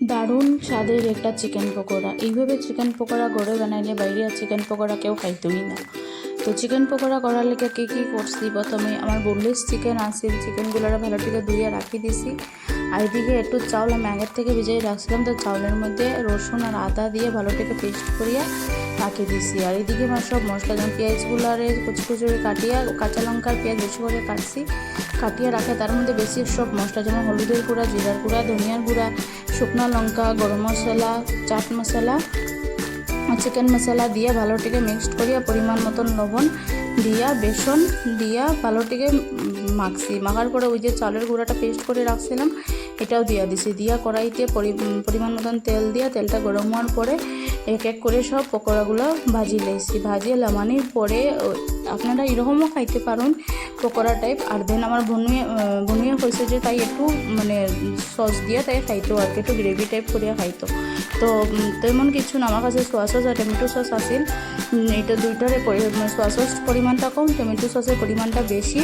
দারুণ স্বাদের একটা চিকেন পকোড়া। এইভাবে চিকেন পকোড়া ঘরে বানাইলে বাইরে আর চিকেন পকোড়া কেউ খাইতই না। তো চিকেন পকোড়া করার লেগে কী কী করছি, প্রথমে আমার বোনলেস চিকেন আসিল, চিকেনগুলোরা ভালো থেকে ধুয়ে রাখি দিছি। আর এদিকে একটু চাউল আমি আগের থেকে ভিজিয়ে রাখছিলাম, তো চাউলের মধ্যে রসুন আর আদা দিয়ে ভালো থেকে পেস্ট করিয়া রাখি দিছি। আর এদিকে আমার সব মশলা, যেমন পেঁয়াজগুলারে কুচি কুচি করে কাটিয়া, কাঁচা লঙ্কার পেঁয়াজ বেশি করে কাটছি, কাটিয়ে রাখে। তার মধ্যে বেশি সব মশলা, যেমন হলুদের গুঁড়া, জিরার গুঁড়া, ধনিয়ার গুঁড়া, শুকনো লঙ্কা, গরম মশলা, চাট মশলা, চিকেন মশলা দিয়ে ভালোটিকে মিক্সড করিয়া পরিমাণ মতন লবণ দিয়া, বেসন দিয়া ভালোটিকে মাখছি। মাখার পরে ওই যে চালের গুঁড়াটা পেস্ট করে রাখছিলাম এটাও দিয়া দিছি। দিয়া কড়াইতে পরিমাণ মতন তেল দিয়া, তেলটা গরম হওয়ার পরে এক এক করে সব পকোড়াগুলো ভাজি লাইছি। ভাজিয়ে লামানির পরে আপনারা এরকমও খাইতে পারেন পকোড়া টাইপ। আর দেন আমার বনুয়ে হয়েছে যে তাই একটু মানে সস দিয়ে তাই খাইতো, আর কি একটু গ্রেভি টাইপ করিয়া খাইতো। তো তেমন কিছু না, আমার কাছে সোয়া সস আর টমেটো সস আসিল, এটা দুইটারে সোয়া সস পরিমাণটা কম, টমেটো সসের পরিমাণটা বেশি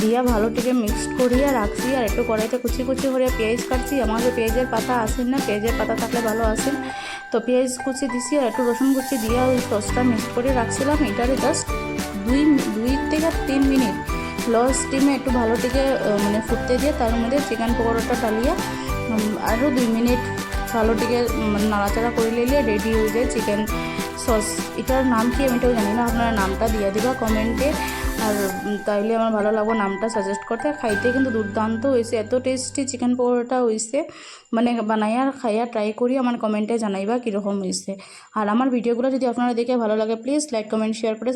দিয়া ভালোটিকে মিক্সড করিয়া রাখছি। আর একটু কড়াইতে কুচি কুচি করে পেঁয়াজ কাটছি। আমাদের পেঁয়াজের পাতা আসেন না, পেঁয়াজের পাতা থাকলে ভালো আসেন, তো পেঁয়াজ কুচি দিছি আর একটু রসুন কুচি দিয়া ওই সসটা মিক্স করে রাখছিলাম। এটারে জাস্ট 2 থেকে 3 মিনিট লো স্টিমে একটু ভালোটিকে মানে ফুটতে দিয়ে তার মধ্যে চিকেন পকোড়াটা ডালিয়া আরও 2 মিনিট ভালোটিকে নাড়াচাড়া করে নিলে রেডি হয়ে যায় চিকেন সস। এটার নাম কি আমি এটাও জানি না, আপনারা নামটা দিয়ে দিবা কমেন্টে, আর তাইলে আমার ভালো লাগবে নামটা সাজেস্ট করতে। খাইতে কিন্তু দুর্দান্ত হয়েছে, এত টেস্টি চিকেন পকোড়াটা হয়েছে, মানে বানাইয়া খাইয়া ট্রাই করি, আমার কমেন্টে জানাইবা কীরকম হয়েছে। আর আমার ভিডিওগুলো যদি আপনারা দেখে ভালো লাগে প্লিজ লাইক কমেন্ট শেয়ার করে